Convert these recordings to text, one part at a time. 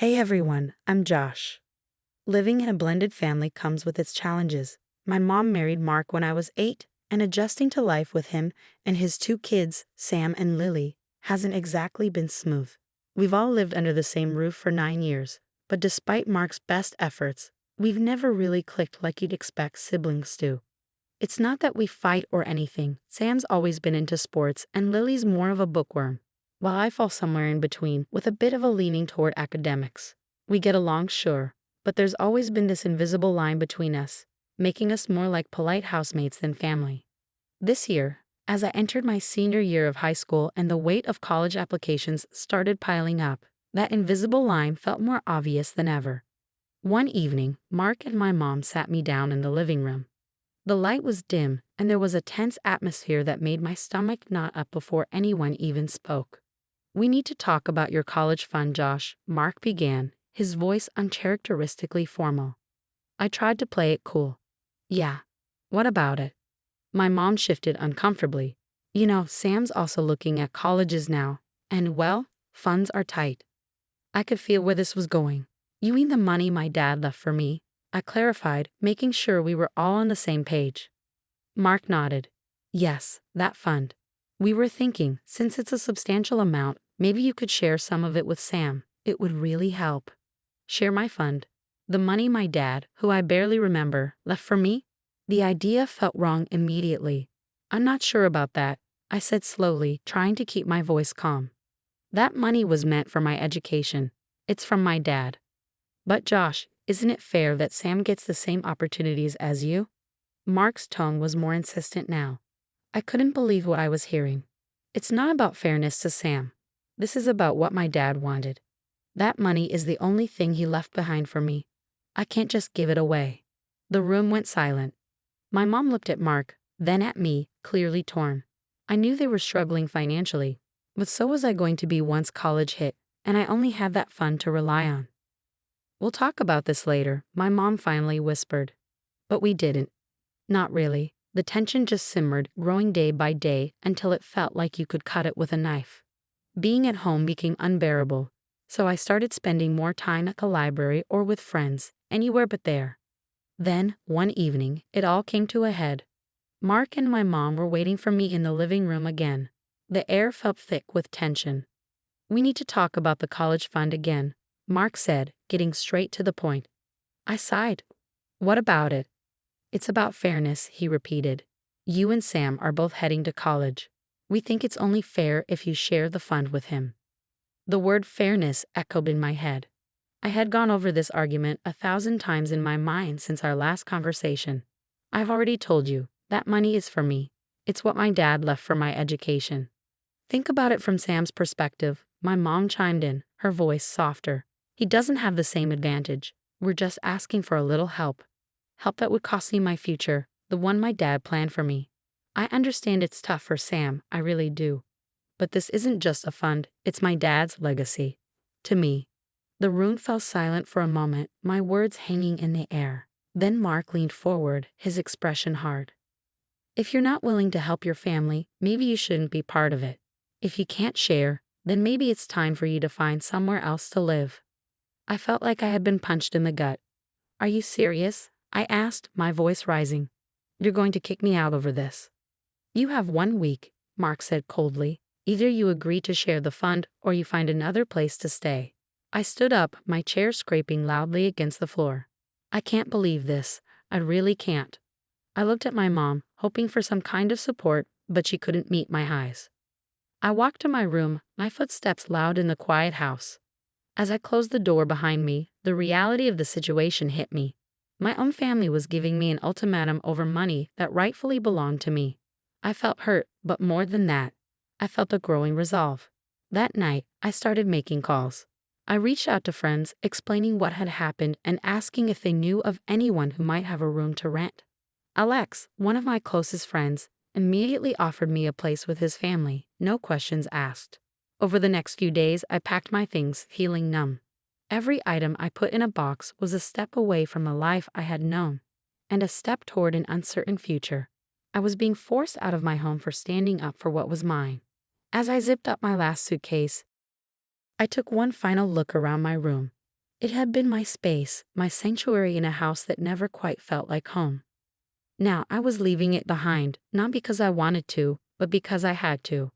Hey everyone, I'm Josh. Living in a blended family comes with its challenges. My mom married Mark when I was 8, and adjusting to life with him and his two kids, Sam and Lily, hasn't exactly been smooth. We've all lived under the same roof for 9 years, but despite Mark's best efforts, we've never really clicked like you'd expect siblings to. It's not that we fight or anything. Sam's always been into sports, and Lily's more of a bookworm, while I fall somewhere in between with a bit of a leaning toward academics. We get along, sure, but there's always been this invisible line between us, making us more like polite housemates than family. This year, as I entered my senior year of high school and the weight of college applications started piling up, that invisible line felt more obvious than ever. One evening, Mark and my mom sat me down in the living room. The light was dim, and there was a tense atmosphere that made my stomach knot up before anyone even spoke. "We need to talk about your college fund, Josh," Mark began, his voice uncharacteristically formal. I tried to play it cool. "Yeah. What about it?" My mom shifted uncomfortably. "You know, Sam's also looking at colleges now, and well, funds are tight." I could feel where this was going. "You mean the money my dad left for me?" I clarified, making sure we were all on the same page. Mark nodded. "Yes, that fund. We were thinking, since it's a substantial amount, maybe you could share some of it with Sam. It would really help." Share my fund? The money my dad, who I barely remember, left for me? The idea felt wrong immediately. "I'm not sure about that," I said slowly, trying to keep my voice calm. "That money was meant for my education. It's from my dad." "But Josh, isn't it fair that Sam gets the same opportunities as you?" Mark's tone was more insistent now. I couldn't believe what I was hearing. "It's not about fairness to Sam. This is about what my dad wanted. That money is the only thing he left behind for me. I can't just give it away." The room went silent. My mom looked at Mark, then at me, clearly torn. I knew they were struggling financially, but so was I going to be once college hit, and I only had that fund to rely on. "We'll talk about this later," my mom finally whispered. But we didn't. Not really. The tension just simmered, growing day by day until it felt like you could cut it with a knife. Being at home became unbearable, so I started spending more time at the library or with friends, anywhere but there. Then, one evening, it all came to a head. Mark and my mom were waiting for me in the living room again. The air felt thick with tension. "We need to talk about the college fund again," Mark said, getting straight to the point. I sighed. "What about it?" "It's about fairness," he repeated. "You and Sam are both heading to college. We think it's only fair if you share the fund with him." The word fairness echoed in my head. I had gone over this argument 1,000 times in my mind since our last conversation. "I've already told you, that money is for me. It's what my dad left for my education." "Think about it from Sam's perspective," my mom chimed in, her voice softer. "He doesn't have the same advantage. We're just asking for a little help. Help that would cost me my future, the one my dad planned for me. I understand it's tough for Sam, I really do. But this isn't just a fund, it's my dad's legacy. To me." The room fell silent for a moment, my words hanging in the air. Then Mark leaned forward, his expression hard. "If you're not willing to help your family, maybe you shouldn't be part of it. If you can't share, then maybe it's time for you to find somewhere else to live." I felt like I had been punched in the gut. "Are you serious?" I asked, my voice rising. "You're going to kick me out over this?" "You have 1 week," Mark said coldly. "Either you agree to share the fund or you find another place to stay." I stood up, my chair scraping loudly against the floor. "I can't believe this. I really can't." I looked at my mom, hoping for some kind of support, but she couldn't meet my eyes. I walked to my room, my footsteps loud in the quiet house. As I closed the door behind me, the reality of the situation hit me. My own family was giving me an ultimatum over money that rightfully belonged to me. I felt hurt, but more than that, I felt a growing resolve. That night, I started making calls. I reached out to friends, explaining what had happened and asking if they knew of anyone who might have a room to rent. Alex, one of my closest friends, immediately offered me a place with his family, no questions asked. Over the next few days, I packed my things, feeling numb. Every item I put in a box was a step away from the life I had known, and a step toward an uncertain future. I was being forced out of my home for standing up for what was mine. As I zipped up my last suitcase, I took one final look around my room. It had been my space, my sanctuary in a house that never quite felt like home. Now I was leaving it behind, not because I wanted to, but because I had to.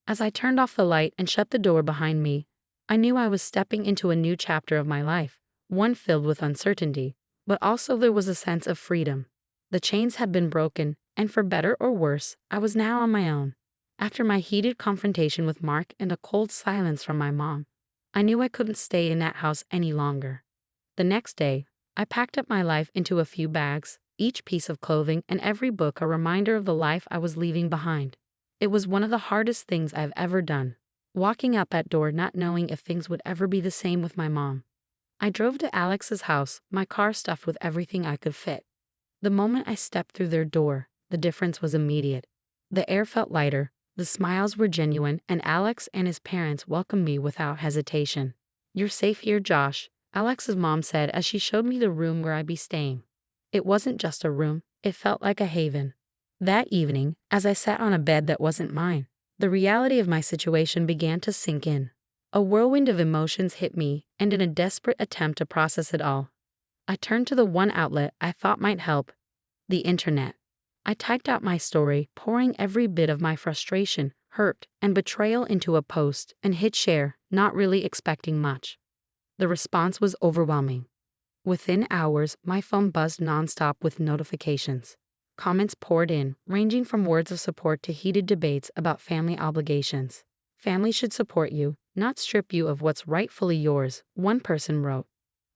As I turned off the light and shut the door behind me, I knew I was stepping into a new chapter of my life, one filled with uncertainty, but also there was a sense of freedom. The chains had been broken, and for better or worse, I was now on my own. After my heated confrontation with Mark and a cold silence from my mom, I knew I couldn't stay in that house any longer. The next day, I packed up my life into a few bags, each piece of clothing and every book a reminder of the life I was leaving behind. It was one of the hardest things I've ever done, walking out that door not knowing if things would ever be the same with my mom. I drove to Alex's house, my car stuffed with everything I could fit. The moment I stepped through their door, the difference was immediate. The air felt lighter, the smiles were genuine, and Alex and his parents welcomed me without hesitation. "You're safe here, Josh," Alex's mom said as she showed me the room where I'd be staying. It wasn't just a room, it felt like a haven. That evening, as I sat on a bed that wasn't mine, the reality of my situation began to sink in. A whirlwind of emotions hit me, and in a desperate attempt to process it all, I turned to the one outlet I thought might help: the internet. I typed out my story, pouring every bit of my frustration, hurt, and betrayal into a post, and hit share, not really expecting much. The response was overwhelming. Within hours, my phone buzzed nonstop with notifications. Comments poured in, ranging from words of support to heated debates about family obligations. "Family should support you, not strip you of what's rightfully yours," one person wrote.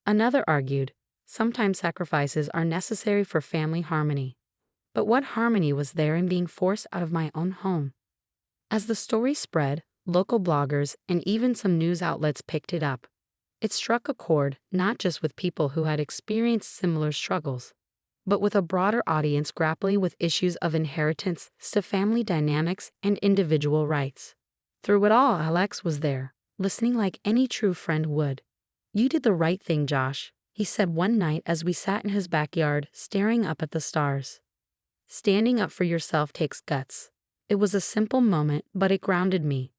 Another argued, "Sometimes sacrifices are necessary for family harmony." But what harmony was there in being forced out of my own home? As the story spread, local bloggers and even some news outlets picked it up. It struck a chord not just with people who had experienced similar struggles, but with a broader audience grappling with issues of inheritance, family dynamics, and individual rights. Through it all, Alex was there, listening like any true friend would. "You did the right thing, Josh," he said one night as we sat in his backyard, staring up at the stars. "Standing up for yourself takes guts." It was a simple moment, but it grounded me.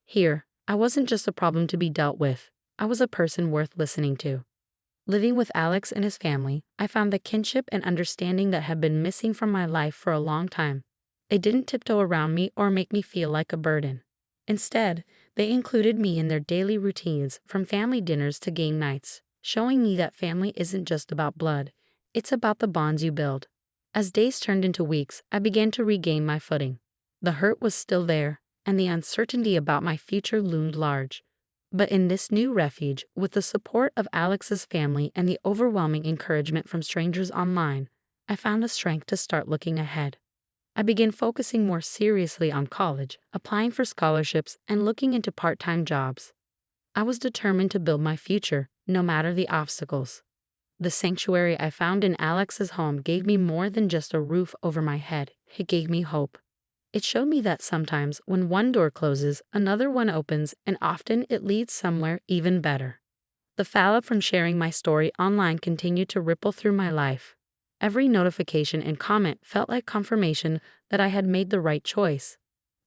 Here, I wasn't just a problem to be dealt with, I was a person worth listening to. Living with Alex and his family, I found the kinship and understanding that had been missing from my life for a long time. They didn't tiptoe around me or make me feel like a burden. Instead, they included me in their daily routines, from family dinners to game nights, showing me that family isn't just about blood, it's about the bonds you build. As days turned into weeks, I began to regain my footing. The hurt was still there, and the uncertainty about my future loomed large. But in this new refuge, with the support of Alex's family and the overwhelming encouragement from strangers online, I found the strength to start looking ahead. I began focusing more seriously on college, applying for scholarships, and looking into part-time jobs. I was determined to build my future, no matter the obstacles. The sanctuary I found in Alex's home gave me more than just a roof over my head. It gave me hope. It showed me that sometimes, when one door closes, another one opens, and often it leads somewhere even better. The fallout from sharing my story online continued to ripple through my life. Every notification and comment felt like confirmation that I had made the right choice.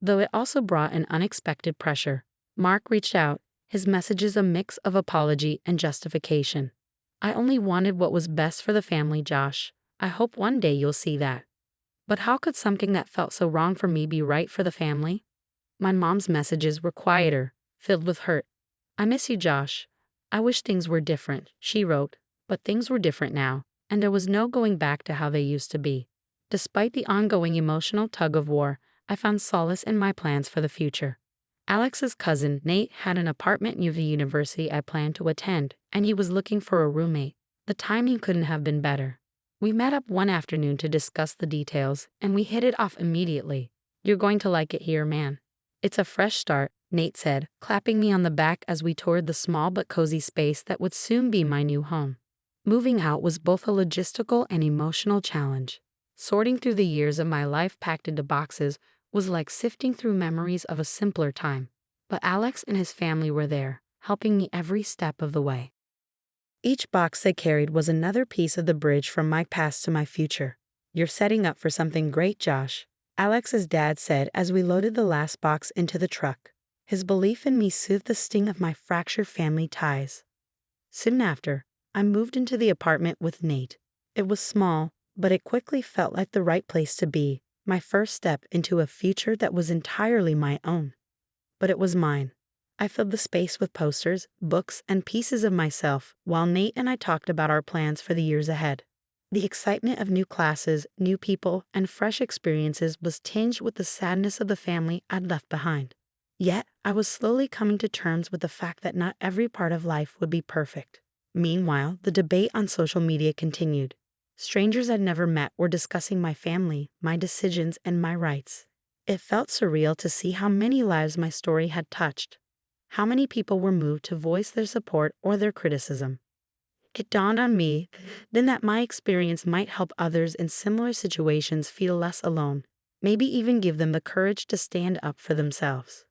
Though it also brought an unexpected pressure. Mark reached out, his messages a mix of apology and justification. "I only wanted what was best for the family, Josh. I hope one day you'll see that." But how could something that felt so wrong for me be right for the family? My mom's messages were quieter, filled with hurt. "I miss you, Josh. I wish things were different," she wrote, but things were different now, and there was no going back to how they used to be. Despite the ongoing emotional tug-of-war, I found solace in my plans for the future. Alex's cousin, Nate, had an apartment near the university I planned to attend, and he was looking for a roommate. The timing couldn't have been better. We met up one afternoon to discuss the details, and we hit it off immediately. "You're going to like it here, man. It's a fresh start," Nate said, clapping me on the back as we toured the small but cozy space that would soon be my new home. Moving out was both a logistical and emotional challenge. Sorting through the years of my life packed into boxes was like sifting through memories of a simpler time. But Alex and his family were there, helping me every step of the way. Each box they carried was another piece of the bridge from my past to my future. "You're setting up for something great, Josh," Alex's dad said as we loaded the last box into the truck. His belief in me soothed the sting of my fractured family ties. Soon after, I moved into the apartment with Nate. It was small, but it quickly felt like the right place to be, my first step into a future that was entirely my own. But it was mine. I filled the space with posters, books, and pieces of myself while Nate and I talked about our plans for the years ahead. The excitement of new classes, new people, and fresh experiences was tinged with the sadness of the family I'd left behind. Yet, I was slowly coming to terms with the fact that not every part of life would be perfect. Meanwhile, the debate on social media continued. Strangers I'd never met were discussing my family, my decisions, and my rights. It felt surreal to see how many lives my story had touched, how many people were moved to voice their support or their criticism. It dawned on me then that my experience might help others in similar situations feel less alone, maybe even give them the courage to stand up for themselves.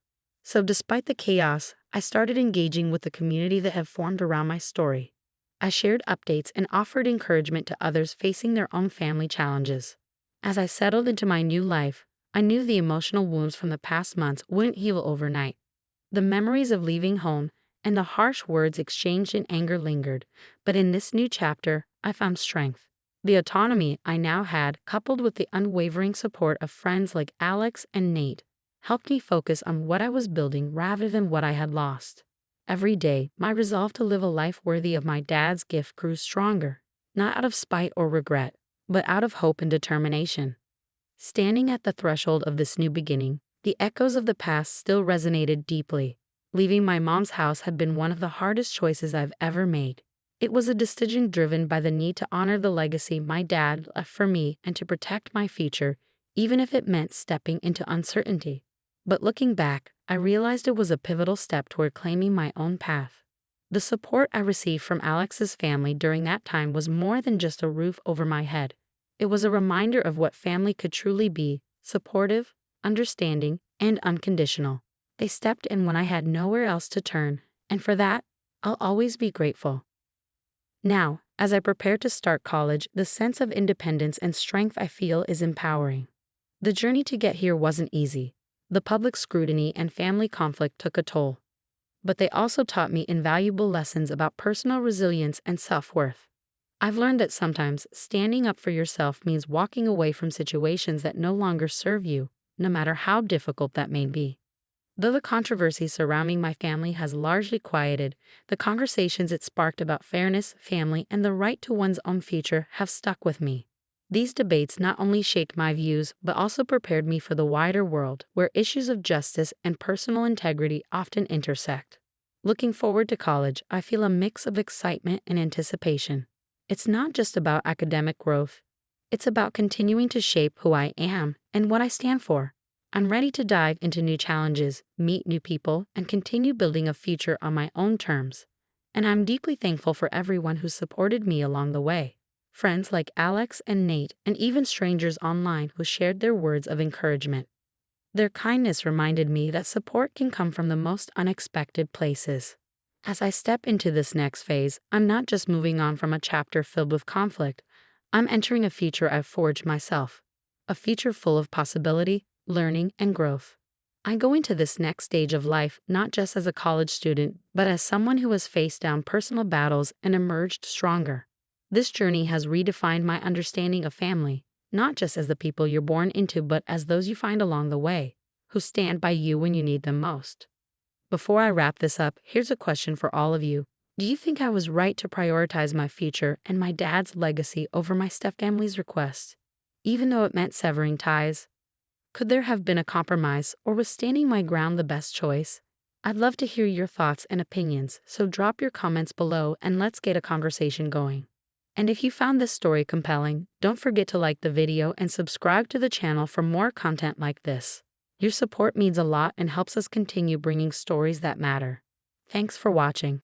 So despite the chaos, I started engaging with the community that had formed around my story. I shared updates and offered encouragement to others facing their own family challenges. As I settled into my new life, I knew the emotional wounds from the past months wouldn't heal overnight. The memories of leaving home and the harsh words exchanged in anger lingered, but in this new chapter, I found strength. The autonomy I now had, coupled with the unwavering support of friends like Alex and Nate, helped me focus on what I was building rather than what I had lost. Every day, my resolve to live a life worthy of my dad's gift grew stronger, not out of spite or regret, but out of hope and determination. Standing at the threshold of this new beginning, the echoes of the past still resonated deeply. Leaving my mom's house had been one of the hardest choices I've ever made. It was a decision driven by the need to honor the legacy my dad left for me and to protect my future, even if it meant stepping into uncertainty. But looking back, I realized it was a pivotal step toward claiming my own path. The support I received from Alex's family during that time was more than just a roof over my head. It was a reminder of what family could truly be: supportive, understanding, and unconditional. They stepped in when I had nowhere else to turn, and for that, I'll always be grateful. Now, as I prepare to start college, the sense of independence and strength I feel is empowering. The journey to get here wasn't easy. The public scrutiny and family conflict took a toll. But they also taught me invaluable lessons about personal resilience and self-worth. I've learned that sometimes standing up for yourself means walking away from situations that no longer serve you, no matter how difficult that may be. Though the controversy surrounding my family has largely quieted, the conversations it sparked about fairness, family, and the right to one's own future have stuck with me. These debates not only shaped my views, but also prepared me for the wider world, where issues of justice and personal integrity often intersect. Looking forward to college, I feel a mix of excitement and anticipation. It's not just about academic growth. It's about continuing to shape who I am and what I stand for. I'm ready to dive into new challenges, meet new people, and continue building a future on my own terms. And I'm deeply thankful for everyone who supported me along the way. Friends like Alex and Nate, and even strangers online who shared their words of encouragement. Their kindness reminded me that support can come from the most unexpected places. As I step into this next phase, I'm not just moving on from a chapter filled with conflict. I'm entering a future I've forged myself. A future full of possibility, learning, and growth. I go into this next stage of life not just as a college student, but as someone who has faced down personal battles and emerged stronger. This journey has redefined my understanding of family, not just as the people you're born into, but as those you find along the way, who stand by you when you need them most. Before I wrap this up, here's a question for all of you. Do you think I was right to prioritize my future and my dad's legacy over my stepfamily's request, even though it meant severing ties? Could there have been a compromise, or was standing my ground the best choice? I'd love to hear your thoughts and opinions, so drop your comments below and let's get a conversation going. And if you found this story compelling, don't forget to like the video and subscribe to the channel for more content like this. Your support means a lot and helps us continue bringing stories that matter. Thanks for watching.